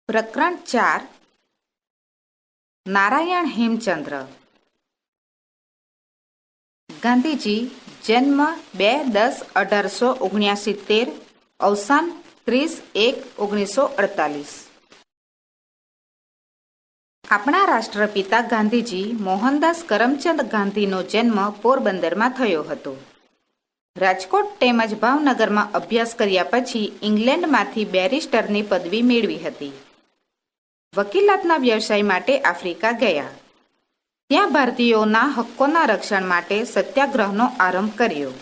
પ્રકરણ 4 નારાયણ હેમચંદ્ર ગાંધીજી જન્મ 2-10-1869 અવસાન 30-1-1948 આપણા રાષ્ટ્રપિતા ગાંધીજી મોહનદાસ કરમચંદ ગાંધીનો જન્મ પોરબંદરમાં થયો હતો. રાજકોટ તેમજ ભાવનગરમાં અભ્યાસ કર્યા પછી ઇંગ્લેન્ડમાંથી બેરિસ્ટરની પદવી મેળવી હતી. વકીલાતના વ્યવસાય માટે આફ્રિકા ગયા. ત્યાં ભારતીયોના હક્કોના રક્ષણ માટે સત્યાગ્રહનો આરંભ કર્યો.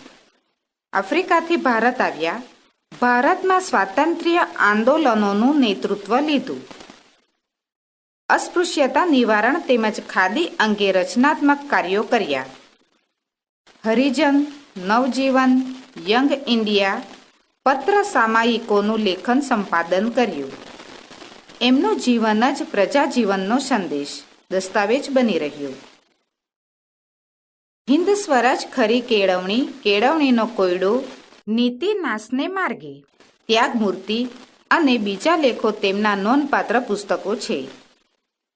આફ્રિકાથી ભારત આવ્યા. ભારતમાં સ્વાતંત્ર્ય આંદોલનોનું નેતૃત્વ લીધું. અસ્પૃશ્યતા નિવારણ તેમજ ખાદી અંગે રચનાત્મક કાર્યો કર્યા. હરિજન, નવજીવન, યંગ ઇન્ડિયા પત્ર સામાયિકોનું લેખન સંપાદન કર્યું. એમનું જીવન જ પ્રજાજીવનનો સંદેશ દસ્તાવેજ બની રહ્યો. હિન્દ સ્વરાજ ખરી કેળવણી, કેળવણીનો કોયડો, નીતિ નાશને માર્ગે, ત્યાગમૂર્તિ અને બીજા લેખો તેમના નોંધપાત્ર પુસ્તકો છે.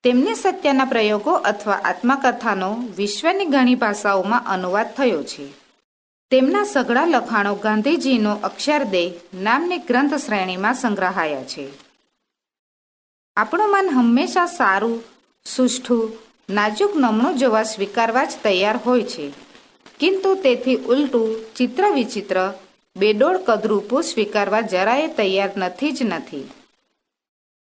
તેમને સત્યના પ્રયોગો અથવા આત્મકથાનો વિશ્વની ઘણી ભાષાઓમાં અનુવાદ થયો છે. તેમના સઘળા લખાણો ગાંધીજીનો અક્ષરદેહ નામની ગ્રંથ શ્રેણીમાં સંગ્રહાયા છે. આપણું મન હંમેશા સારું, સુષ્ઠું, નાજુક નમણું જોવા સ્વીકારવા જ તૈયાર હોય છે, કિંતુ તેથી ઉલટું ચિત્ર વિચિત્ર, બેડોળ કદરૂપું સ્વીકારવા જરાય તૈયાર નથી જ નથી.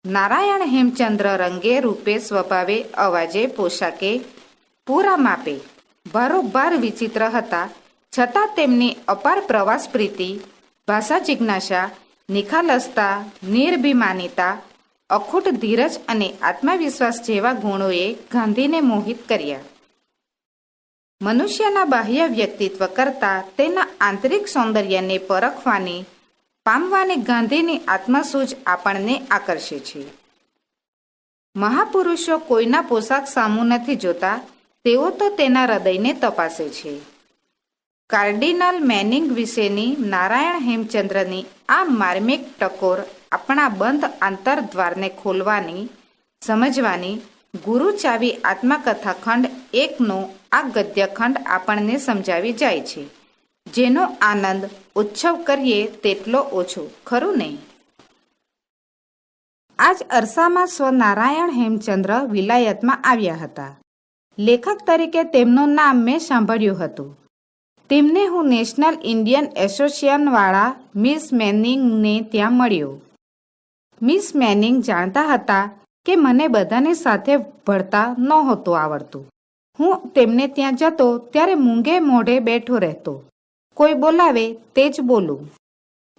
નારાયણ હેમચંદ્ર રંગે, રૂપે, સ્વભાવે, અવાજે, પોશાકે, પૂરા માપે ભારોભાર વિચિત્ર હતા, છતાં તેમની અપાર પ્રવાસ પ્રીતિ, ભાષા જિજ્ઞાસા, નિખાલસતા, નિર્ભિમાનિતા, અખૂટ ધીરજ અને આત્મવિશ્વાસ જેવા ગુણોએ ગાંધીને મોહિત કર્યા. મનુષ્યના બાહ્ય વ્યક્તિત્વ કરતાં તેના આંતરિક સૌંદર્યને પરખવાની, પામવાની ગાંધીની આત્મસૂઝ આપણને આકર્ષે છે. મહાપુરુષો કોઈના પોશાક સામું નથી જોતા, તેઓ તો તેના હૃદયને તપાસે છે. કાર્ડિનલ મેનિંગ વિશેની નારાયણ હેમચંદ્રની આ માર્મિક ટકોર આપણા બંધ આંતરદ્વારને ખોલવાની, સમજવાની ગુરુ ચાવી આત્મકથા ખંડ 1નો આ ગદ્યખંડ આપણને સમજાવી જાય છે, જેનો આનંદ ઉત્સવ કરીએ તેટલો ઓછો, ખરું નહીં? આજ અરસામાં નારાયણ હેમચંદ્ર વિલાયતમાં આવ્યા હતા. લેખક તરીકે તેમનું નામ મેં સાંભળ્યું હતું. તેમને હું નેશનલ ઇન્ડિયન એસોસિએશનવાળા મિસ મેનિંગને ત્યાં મળ્યો. મિસ મેનિંગ જાણતા હતા કે મને બધાની સાથે ભળતા નહોતું આવડતું. હું તેમને ત્યાં જતો ત્યારે મૂંગે મોઢે બેઠો રહેતો. કોઈ બોલાવે તે જ બોલું.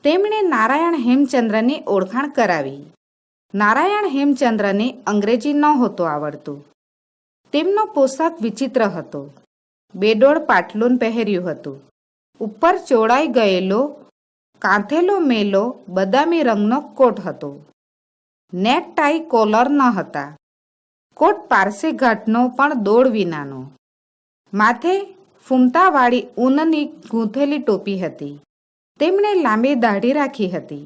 તેમણે નારાયણ હેમચંદ્રની ઓળખાણ કરાવી. નારાયણ હેમચંદ્રને અંગ્રેજી નહોતું આવડતું. તેમનો પોશાક વિચિત્ર હતો. બેડોળ પાટલુન પહેર્યું હતું. ઉપર ચોળાઈ ગયેલો કાંથેલો મેલો બદામી રંગનો કોટ હતો. નેક ટાઈ કોલર ન હતા. કોટ પારસી ઘાટનો પણ દોડ વિનાનો. માથે ફૂમતાવાળી ઊનની ગૂંથેલી ટોપી હતી. તેમણે લાંબી દાઢી રાખી હતી.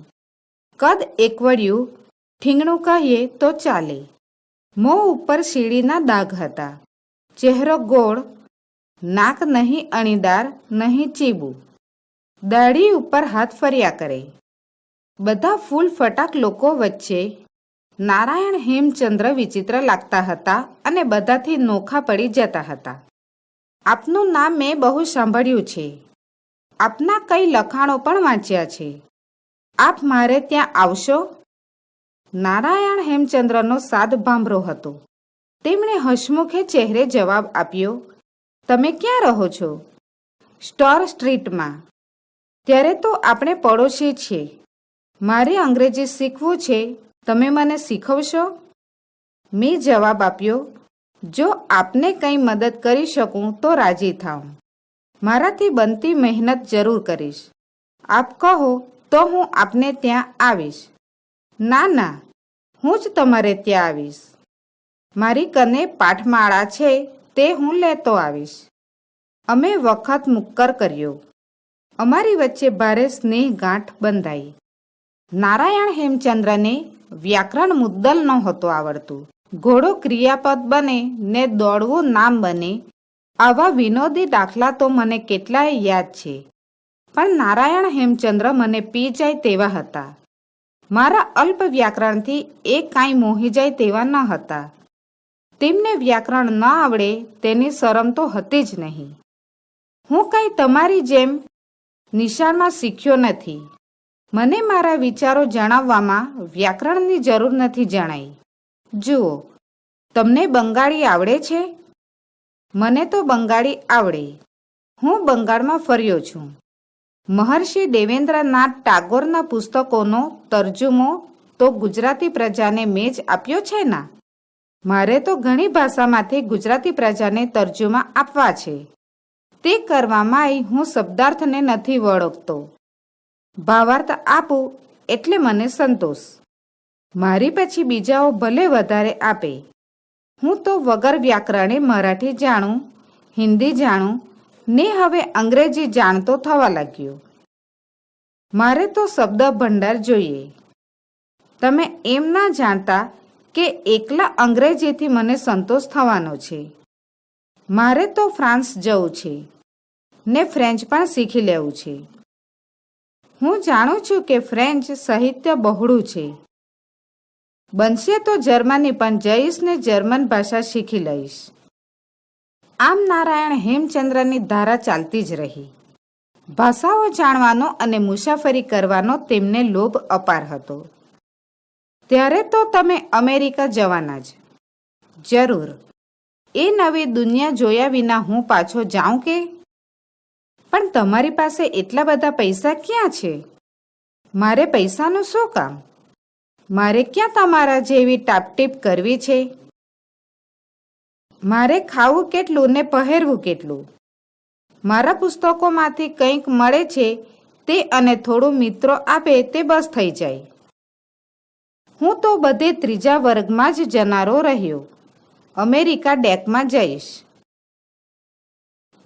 કદ એકવડિયું, ઠીંગણું કહીએ તો ચાલે. મોં ઉપર સીડીના દાગ હતા. ચહેરો ગોળ, નાક નહીં અણીદાર, નહીં ચીબું. દાઢી ઉપર હાથ ફર્યા કરે. બધા ફૂલ ફટાક લોકો વચ્ચે નારાયણ હેમચંદ્ર વિચિત્ર લાગતા હતા અને બધાથી નોખા પડી જતા હતા. આપનું નામ મેં બહુ સાંભળ્યું છે. આપના કઈ લખાણો પણ વાંચ્યા છે. આપ મારે ત્યાં આવશો? નારાયણ હેમચંદ્રનો સાદ ભાંભરો હતો. તેમણે હસમુખે ચહેરે જવાબ આપ્યો, તમે ક્યાં રહો છો? સ્ટોર સ્ટ્રીટમાં. ત્યારે તો આપણે પડોશી છીએ. મારે અંગ્રેજી શીખવું છે, તમે મને શીખવશો? મેં જવાબ આપ્યો, જો આપને કંઈ મદદ કરી શકું તો રાજી થાઉં. મારાથી બનતી મહેનત જરૂર કરીશ. આપ કહો તો હું આપને ત્યાં આવીશ. ના ના, હું જ તમારે ત્યાં આવીશ. મારી કને પાઠમાળા છે, તે હું લેતો આવીશ. અમે વખત મુક્કર કર્યો. અમારી વચ્ચે ભારે સ્નેહ ગાંઠ બંધાઈ. નારાયણ હેમચંદ્રને વ્યાકરણ મુદ્દલ નહોતું આવડતું. ઘોડો ક્રિયાપદ બને ને દોડવું નામ બને, આવા વિનોદી દાખલા તો મને કેટલાય યાદ છે. પણ નારાયણ હેમચંદ્ર મને પી જાય તેવા હતા. મારા અલ્પ વ્યાકરણથી એ કાંઈ મોહી જાય તેવા ન હતા. તેમને વ્યાકરણ ન આવડે તેની શરમ તો હતી જ નહીં. હું કંઈ તમારી જેમ નિશાળમાં શીખ્યો નથી. મને મારા વિચારો જણાવવામાં વ્યાકરણની જરૂર નથી જણાઈ. જુઓ, તમને બંગાળી આવડે છે? મને તો બંગાળી આવડે. હું બંગાળમાં ફર્યો છું. મહર્ષિ દેવેન્દ્રનાથ ટાગોરના પુસ્તકોનો તર્જુમો તો ગુજરાતી પ્રજાને મેં જ આપ્યો છે ને. મારે તો ઘણી ભાષામાંથી ગુજરાતી પ્રજાને તર્જુમા આપવા છે. તે કરવામાં હું શબ્દાર્થને નથી વળગતો. ભાવાર્થ આપું એટલે મને સંતોષ. મારી પછી બીજાઓ ભલે વધારે આપે. હું તો વગર વ્યાકરણે મરાઠી જાણું, હિન્દી જાણું ને હવે અંગ્રેજી જાણતો થવા લાગ્યો. મારે તો શબ્દ ભંડાર જોઈએ. તમે એમ ના જાણતા કે એકલા અંગ્રેજીથી મને સંતોષ થવાનો છે. મારે તો ફ્રાન્સ જવું છે ને ફ્રેન્ચ પણ શીખી લેવું છે. હું જાણું છું કે ફ્રેન્ચ સાહિત્ય બહોળું છે. બનશે તો જર્મની પણ જઈશ ને જર્મન ભાષા શીખી લઈશ. આમ નારાયણ હેમચંદ્રની ધારા ચાલતી જ રહી. ભાષાઓ જાણવાનો અને મુસાફરી કરવાનો તેમને લોભ અપાર હતો. ત્યારે તો તમે અમેરિકા જવાના જ. જરૂર, એ નવી દુનિયા જોયા વિના હું પાછો જાઉં કે? પણ તમારી પાસે એટલા બધા પૈસા ક્યાં છે? મારે પૈસાનું શું કામ? મારે ક્યાં તમારા જેવી ટાપટીપ કરવી છે? મારે ખાવું કેટલું ને પહેરવું કેટલું? મારા પુસ્તકોમાંથી કંઈક મળે છે તે અને થોડું મિત્રો આપે તે બસ થઈ જાય. હું તો બધે ત્રીજા વર્ગમાં જ જનારો રહ્યો. અમેરિકા ડેકમાં જઈશ.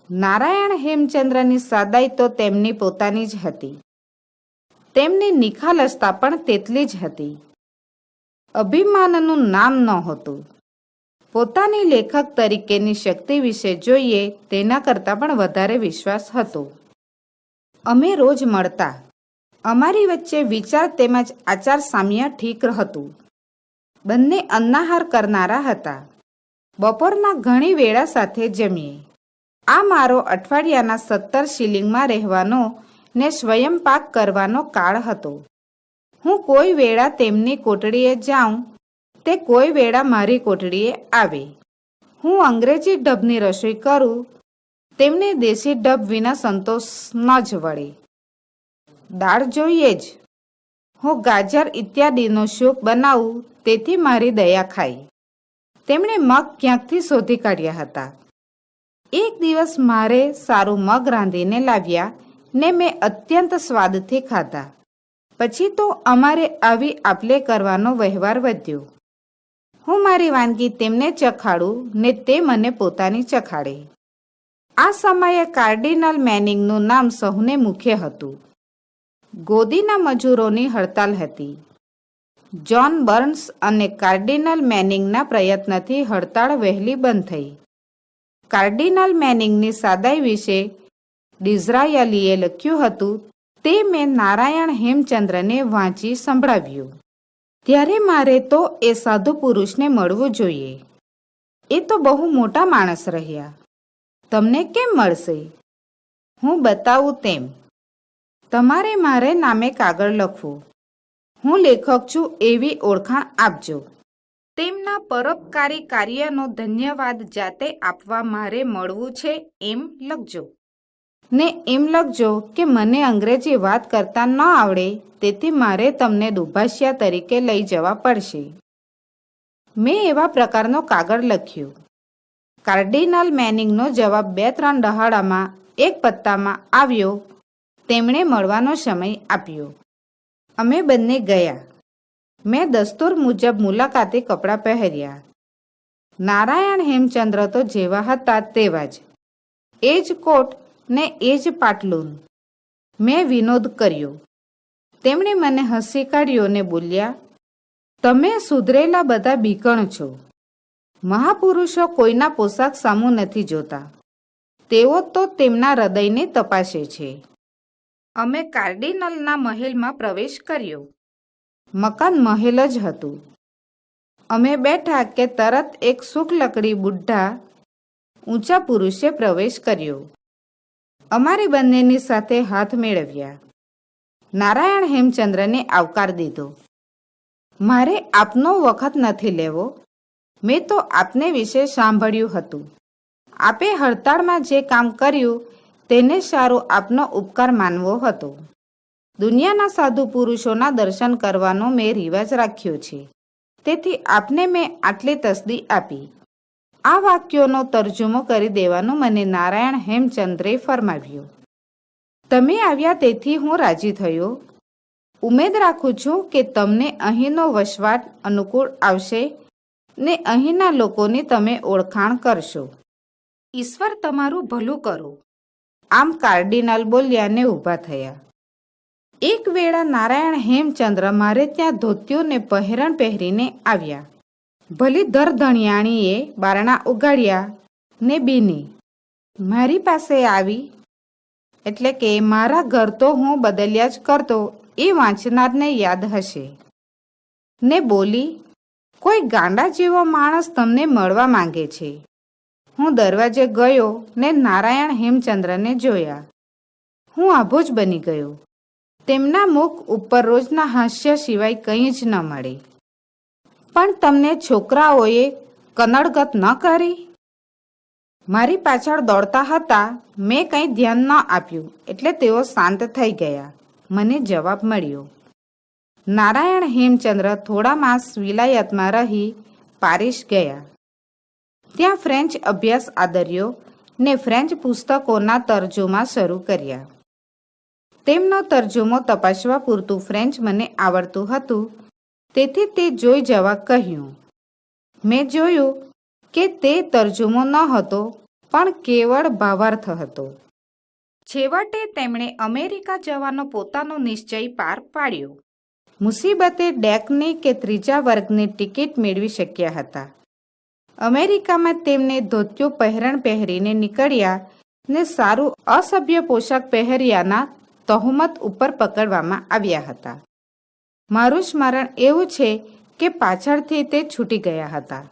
નારાયણ હેમચંદ્રની સાદાઈ તો તેમની પોતાની જ હતી. તેમની નિખાલસતા પણ તેટલી જ હતી. અભિમાનનું નામ નહોતું. પોતાની લેખક તરીકેની શક્તિ વિશે જોઈએ તેના કરતાં પણ વધારે વિશ્વાસ હતો. અમે રોજ મળતા. અમારી વચ્ચે વિચાર તેમજ આચાર સામ્ય ઠીક હતું. બંને અન્નાહાર કરનારા હતા. બપોરના ઘણી વેળા સાથે જમીએ. આ મારો અઠવાડિયાના 17 શિલિંગમાં રહેવાનો ને સ્વયં પાક કરવાનો કાળ હતો. હું કોઈ વેળા તેમની કોટડીએ જાઉં તે કોઈ વેળા મારી કોટડીએ આવે. હું અંગ્રેજી ઢબની રસોઈ કરું, તેમને દેશી ઢબ વિના સંતોષ ન જ વળે. દાળ જોઈએ જ. હું ગાજર ઇત્યાદિનો સૂપ બનાવું તેથી મારી દયા ખાઈ. તેમણે મગ ક્યાંકથી શોધી કાઢ્યા હતા. એક દિવસ મારે સારું મગ રાંધીને લાવ્યા ને મેં અત્યંત સ્વાદથી ખાધા. પછી તો અમારે આવી આપલે કરવાનો વહેવાર વધ્યો. હું મારી વાનગી તેમને ચખાડું ને તે મને પોતાની ચખાડે. આ સમયે કાર્ડિનલ મેનિંગનું નામ સૌને મુખ્ય હતું. ગોદીના મજૂરોની હડતાલ હતી. જ્હોન બર્ન્સ અને કાર્ડિનલ મેનિંગના પ્રયત્નથી હડતાળ વહેલી બંધ થઈ. કાર્ડિનલ મેનિંગની સાદાઈ વિશે ડિઝરાયલીએ લખ્યું હતું તે મેં નારાયણ હેમચંદ્રને વાંચી સંભળાવ્યું. ત્યારે મારે તો એ સાધુ પુરુષને મળવું જોઈએ. એ તો બહુ મોટા માણસ રહ્યા. તમને કેમ મળશે? હું બતાવું તેમ. તમારે મારે નામે કાગળ લખવું. હું લેખક છું એવી ઓળખાણ આપજો. તેમના પરોપકારી કાર્યનો ધન્યવાદ જાતે આપવા મારે મળવું છે એમ લખજો. ને એમ લખજો કે મને અંગ્રેજી વાત કરતા ન આવડે તેથી મારે તમને દુભાષિયા તરીકે લઈ જવા પડશે. મેં એવા પ્રકારનો કાગળ લખ્યો. કાર્ડિનલ મેનિંગનો જવાબ 2-3 દહાડામાં એક પત્તામાં આવ્યો. તેમણે મળવાનો સમય આપ્યો. અમે બંને ગયા. મેં દસ્તુર મુજબ મુલાકાતી કપડાં પહેર્યા. નારાયણ હેમચંદ્ર તો જેવા હતા તેવા જ. એ જ કોટ ને એ જ પાટલુન. મેં વિનોદ કર્યો. તેમણે મને હસી કાઢ્યો ને બોલ્યા, તમે સુધરેલા બધા બીકણ છો. મહાપુરુષો કોઈના પોશાક સામું નથી જોતા, તેઓ તો તેમના હૃદયને તપાસે છે. અમે કાર્ડિનલના મહેલમાં પ્રવેશ કર્યો. મકાન મહેલ જ હતું. અમે બેઠા કે તરત એક શુકલકડી બુઢા ઊંચા પુરુષે પ્રવેશ કર્યો. અમારી બંનેની સાથે હાથ મેળવ્યા. નારાયણ હેમચંદ્રને આવકાર દીધો. મારે આપનો વખત નથી લેવો. મેં તો આપને વિશે સાંભળ્યું હતું. આપે હડતાળમાં જે કામ કર્યું તેને સારું આપનો ઉપકાર માનવો હતો. દુનિયાના સાધુ પુરુષોના દર્શન કરવાનો મેં રિવાજ રાખ્યો છે, તેથી આપને મેં આટલી તસદી આપી. આ વાક્યોનો તર્જુમો કરી દેવાનું મને નારાયણ હેમચંદ્રે ફરમાવ્યું. તમે આવ્યા તેથી હું રાજી થયો. ઉમેદ રાખું છું કે તમને અહીંનો વસવાટ અનુકૂળ આવશે ને અહીંના લોકોની તમે ઓળખાણ કરશો. ઈશ્વર તમારું ભલું કરો. આમ કાર્ડિનલ બોલ્યા ને ઊભા થયા. એક વેળા નારાયણ હેમચંદ્ર મારે ત્યાં ધોતિયું ને પહેરણ પહેરીને આવ્યા. ભલી ધરધણિયાણીએ બારણા ઉગાડ્યા ને બીની મારી પાસે આવી, એટલે કે મારા ઘર તો હું બદલ્યા જ કરતો એ વાંચનારને યાદ હશે, ને બોલી, કોઈ ગાંડા જેવો માણસ તમને મળવા માંગે છે. હું દરવાજે ગયો ને નારાયણ હેમચંદ્રને જોયા. હું આભો જ બની ગયો. તેમના મુખ ઉપર રોજના હાસ્ય સિવાય કંઈ જ ન મળે. પણ તમને છોકરાઓએ કનડગત ન કરી? મારી પાછળ દોડતા હતા. મેં કંઈ ધ્યાન ન આપ્યું એટલે તેઓ શાંત થઈ ગયા. મને જવાબ મળ્યો. નારાયણ હેમચંદ્ર થોડા માસ વિલાયતમાં રહી પારિસ ગયા. ત્યાં ફ્રેન્ચ અભ્યાસ આદર્યો ને ફ્રેન્ચ પુસ્તકોના તર્જુમા શરૂ કર્યા. તેમનો તર્જુમો તપાસવા પૂરતું ફ્રેન્ચ મને આવડતું હતું, તેથી તે જોઈ જવા કહ્યું. મેં જોયું કે તે તર્જુમો ન હતો, પણ કેવળ ભાવાર્થ હતો. છેવટે તેમણે અમેરિકા જવાનો પોતાનો નિશ્ચય પાર પાડ્યો. મુસીબતે ડેકની કે ત્રીજા વર્ગની ટિકિટ મેળવી શક્યા હતા. અમેરિકામાં તેમને ધોતિયું પહેરણ પહેરીને નીકળ્યા ને સારું અસભ્ય પોશાક પહેર્યાના તહોમત ઉપર પકડવામાં આવ્યા હતા. મારું સ્મરણ એવું છે કે પાછળથી તે છૂટી ગયા હતા.